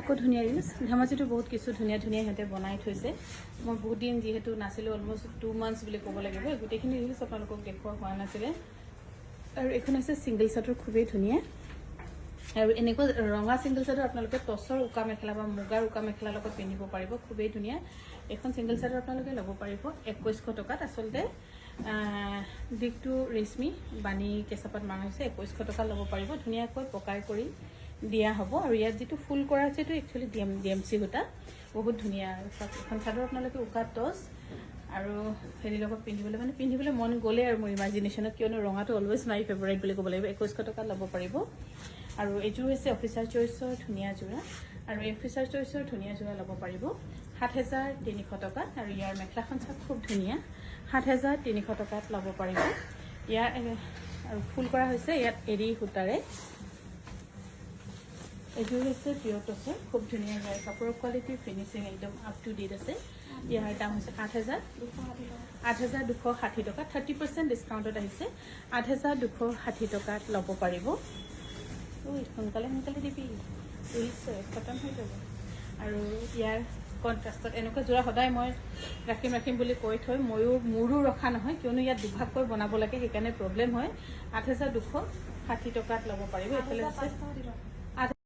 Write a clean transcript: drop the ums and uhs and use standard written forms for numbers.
আকৌ ধুনীয়া ৰিলছ ধেমাজিটো বহুত কিছু ধুনীয়া ধুনীয়া সিহঁতে বনাই থৈছে মই বহুত দিন যিহেতু নাছিলোঁ অলমষ্ট 2 মান্থছ বুলি ক'ব লাগিব গোটেইখিনি ৰিলছ আপোনালোকক দেখুওৱা হোৱা নাছিলে আৰু এখন হৈছে ছিংগল চাৰ্টৰ খুবেই ধুনীয়া আৰু এনেকুৱা ৰঙা ছিংগল চাৰ্টৰ আপোনালোকে টছৰ উকা মেখেলা বা মুগাৰ উকা মেখেলাৰ লগত পিন্ধিব পাৰিব খুবেই ধুনীয়া এখন ছিংগল চাৰ্টৰ আপোনালোকে ল'ব পাৰিব 2100 টকাত আচলতে দিকটো ৰেশমি বানি কেঁচাপাত মাৰা হৈছে 2100 টকা ল'ব পাৰিব ধুনীয়াকৈ পকাই কৰি দিয়া হ'ব আৰু ইয়াত যেটো ফুল কৰা আছে এটো একচুয়ালি ডিএমসি সূতা বহুত ধুনীয়া এখন চাদৰ আপোনালোকে উকা টছ আৰু হেৰি লগত পিন্ধিবলৈ মন গ'লে আৰু মোৰ ইমাজিনেশনত কিয়নো ৰঙাটো অলৱেজ মাই ফেভাৰিট বুলি ক'ব লাগিব 2100 টকা ল'ব পাৰিব আৰু এইযোৰ হৈছে অফিচাৰ চইচৰ ধুনীয়া যোৰা আৰু অফিচাৰ চইচৰ ধুনীয়া যোৰা ল'ব পাৰিব 7300 টকা আৰু ইয়াৰ মেখেলাখন চাক খুব ধুনীয়া 7300 টকাত ল'ব পাৰিব ইয়াৰ আৰু ফুল কৰা হৈছে ইয়াত এৰি সূতাৰে এইযোৰ হৈছে পিয়ৰ টছৰ খুব ধুনীয়া ইয়াৰ কাপোৰৰ কোৱালিটি ফিনিচিং একদম আপ টু ডেট আছে ইয়াৰ দাম হৈছে 8260 টকা 30% ডিসকাউন্টত আহিছে 8260 টকাত ল'ব পাৰিব সোনকালে দিবি খতম হৈ যাব আৰু ইয়াৰ কন্ট্ৰাষ্টত এনেকুৱা যোৰা সদায় মই ৰাখিম বুলি কৈ থৈ মোৰো ৰখা নহয় কিয়নো ইয়াত দুভাগকৈ বনাব লাগে সেইকাৰণে প্ৰব্লেম হয় 8260 টকাত ল'ব পাৰিব এফালে